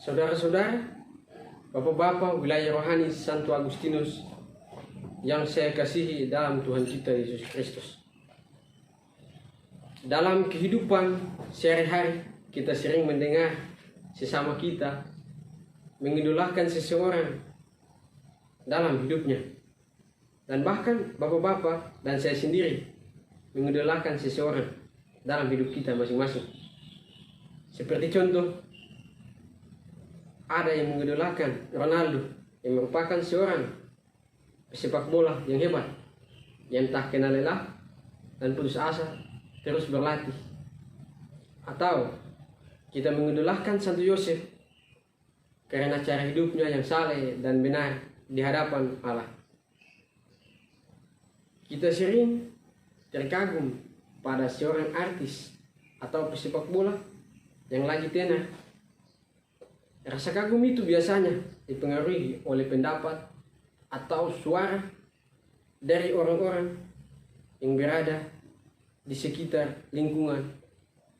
Saudara-saudara, Bapak-bapak wilayah rohani Santo Agustinus yang saya kasihi dalam Tuhan kita Yesus Kristus. Dalam kehidupan sehari-hari kita sering mendengar sesama kita mengidolakan seseorang dalam hidupnya. Dan bahkan bapak-bapak dan saya sendiri mengidolakan seseorang dalam hidup kita masing-masing. Seperti contoh, ada yang mengidolakan Ronaldo yang merupakan seorang pesepak bola yang hebat, yang tak kenal lelah dan putus asa terus berlatih. Atau kita mengidolakan Santo Yosef karena cara hidupnya yang saleh dan benar di hadapan Allah. Kita sering terkagum pada seorang artis atau pesepak bola yang lagi tenar. Rasa kagum itu biasanya dipengaruhi oleh pendapat atau suara dari orang-orang yang berada di sekitar lingkungan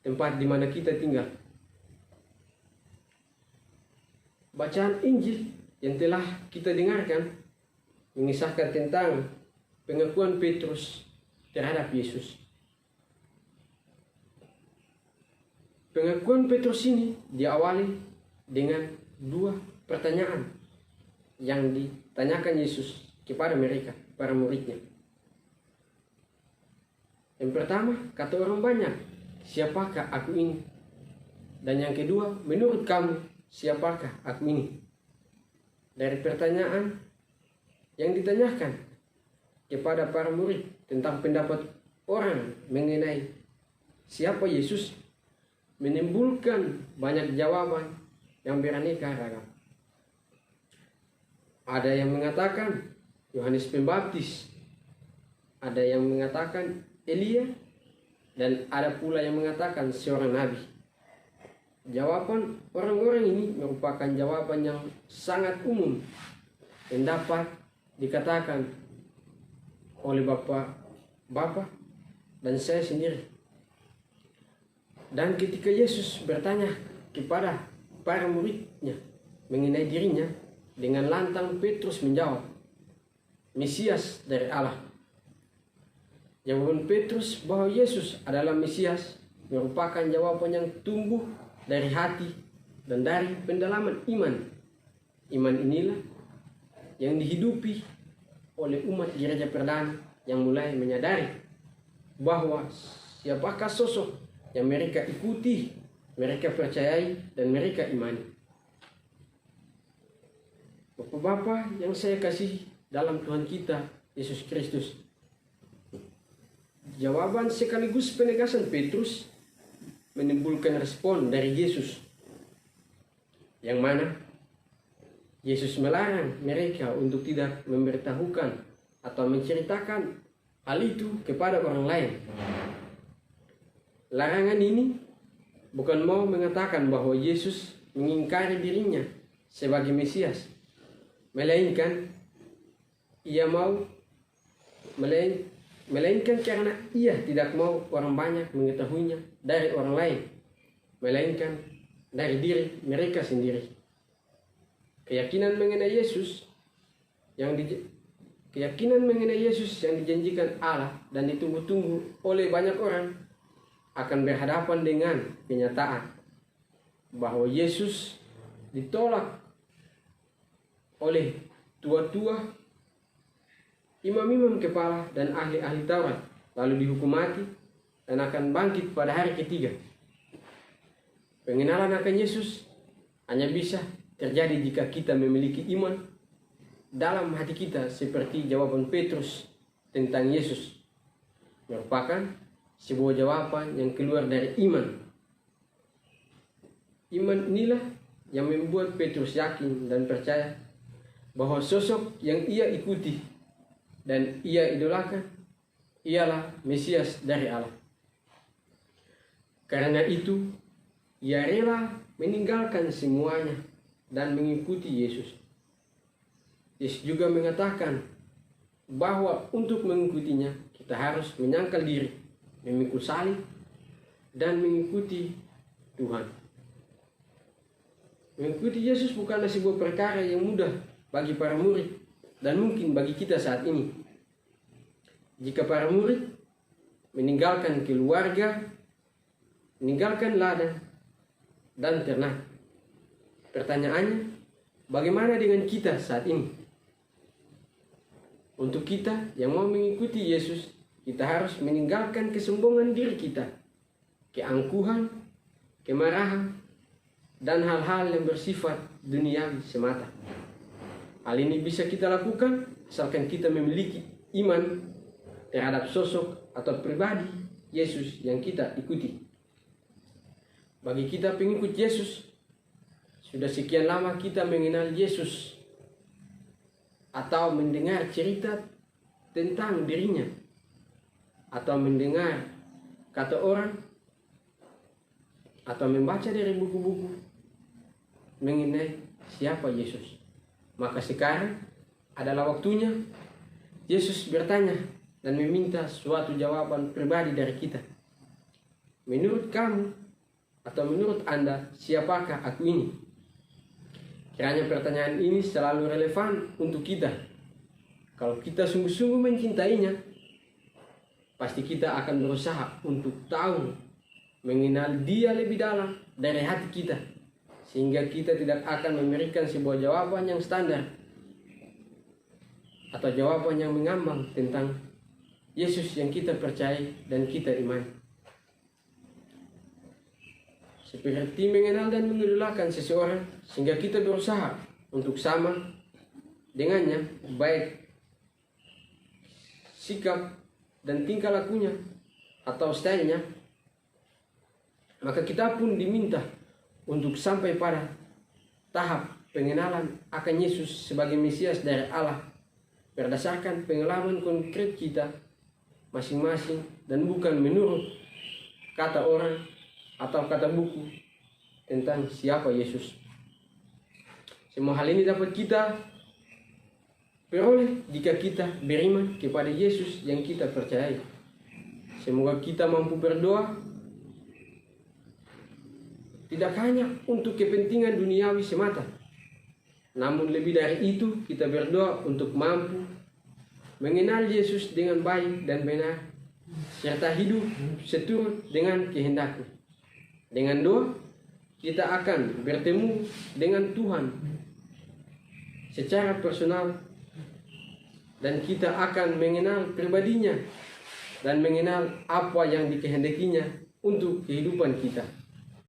tempat di mana kita tinggal. Bacaan Injil yang telah kita dengarkan mengisahkan tentang pengakuan Petrus terhadap Yesus. Pengakuan Petrus ini diawali dengan dua pertanyaan yang ditanyakan Yesus kepada mereka, para muridnya. Yang pertama, kata orang banyak, siapakah aku ini? Dan yang kedua, menurut kamu, siapakah aku ini? Dari pertanyaan yang ditanyakan kepada para murid tentang pendapat orang mengenai siapa Yesus, menimbulkan banyak jawaban yang beraneka ragam. Ada yang mengatakan Yohanes Pembaptis, ada yang mengatakan Elia, dan ada pula yang mengatakan seorang nabi. Jawaban orang-orang ini merupakan jawaban yang sangat umum yang dapat dikatakan oleh bapak dan saya sendiri. Dan ketika Yesus bertanya kepada para muridnya mengenai dirinya, dengan lantang Petrus menjawab, Mesias dari Allah. Jawaban Petrus bahwa Yesus adalah Mesias merupakan jawaban yang tumbuh dari hati dan dari pendalaman iman. Iman inilah yang dihidupi oleh umat gereja perdana yang mulai menyadari bahwa siapakah sosok yang mereka ikuti, mereka percayai, dan mereka imani. Bapak-bapak yang saya kasihi dalam Tuhan kita Yesus Kristus, jawaban sekaligus penegasan Petrus menimbulkan respon dari Yesus, yang mana Yesus melarang mereka untuk tidak memberitahukan atau menceritakan hal itu kepada orang lain. Larangan ini bukan mau mengatakan bahwa Yesus mengingkari dirinya sebagai Mesias, melainkan karena ia tidak mau orang banyak mengetahuinya dari orang lain, melainkan dari diri mereka sendiri. Keyakinan mengenai Yesus yang dijanjikan Allah dan ditunggu-tunggu oleh banyak orang akan berhadapan dengan kenyataan bahwa Yesus ditolak oleh tua-tua, imam-imam kepala, dan ahli-ahli Taurat, lalu dihukum mati dan akan bangkit pada hari ketiga. Pengenalan akan Yesus hanya bisa terjadi jika kita memiliki iman dalam hati kita, seperti jawaban Petrus tentang Yesus merupakan sebuah jawaban yang keluar dari iman. Iman inilah yang membuat Petrus yakin dan percaya bahwa sosok yang ia ikuti dan ia idolakan ialah Mesias dari Allah. Karena itu, ia rela meninggalkan semuanya dan mengikuti Yesus. Yesus juga mengatakan bahwa untuk mengikutinya kita harus menyangkal diri, memikul salib, dan mengikuti Tuhan. Mengikuti Yesus bukanlah sebuah perkara yang mudah bagi para murid dan mungkin bagi kita saat ini. Jika para murid meninggalkan keluarga, meninggalkan ladang dan ternak. Pertanyaannya, bagaimana dengan kita saat ini? Untuk kita yang mau mengikuti Yesus, kita harus meninggalkan kesombongan diri kita, keangkuhan, kemarahan, dan hal-hal yang bersifat duniawi semata. Hal ini bisa kita lakukan asalkan kita memiliki iman terhadap sosok atau pribadi Yesus yang kita ikuti. Bagi kita pengikut Yesus, sudah sekian lama kita mengenal Yesus atau mendengar cerita tentang dirinya, atau mendengar kata orang, atau membaca dari buku-buku mengenai siapa Yesus. Maka sekarang adalah waktunya Yesus bertanya dan meminta suatu jawaban pribadi dari kita. Menurut kamu atau menurut Anda, siapakah aku ini? Kiranya pertanyaan ini selalu relevan untuk kita. Kalau kita sungguh-sungguh mencintainya, pasti kita akan berusaha untuk tahu, mengenal Dia lebih dalam dari hati kita, sehingga kita tidak akan memberikan sebuah jawaban yang standar atau jawaban yang mengambang tentang Yesus yang kita percaya dan kita imani. Seperti mengenal dan mengidolakan seseorang, sehingga kita berusaha untuk sama dengannya, baik sikap dan tingkah lakunya atau stylenya. Maka kita pun diminta untuk sampai pada tahap pengenalan akan Yesus sebagai Mesias dari Allah berdasarkan pengalaman konkret kita masing-masing dan bukan menurut kata orang atau kata buku tentang siapa Yesus. Semua hal ini dapat kita peroleh jika kita beriman kepada Yesus yang kita percayai. Semoga kita mampu berdoa tidak hanya untuk kepentingan duniawi semata, namun lebih dari itu kita berdoa untuk mampu mengenal Yesus dengan baik dan benar, serta hidup seturut dengan kehendaknya. Dengan doa, kita akan bertemu dengan Tuhan secara personal, dan kita akan mengenal pribadinya dan mengenal apa yang dikehendakinya untuk kehidupan kita.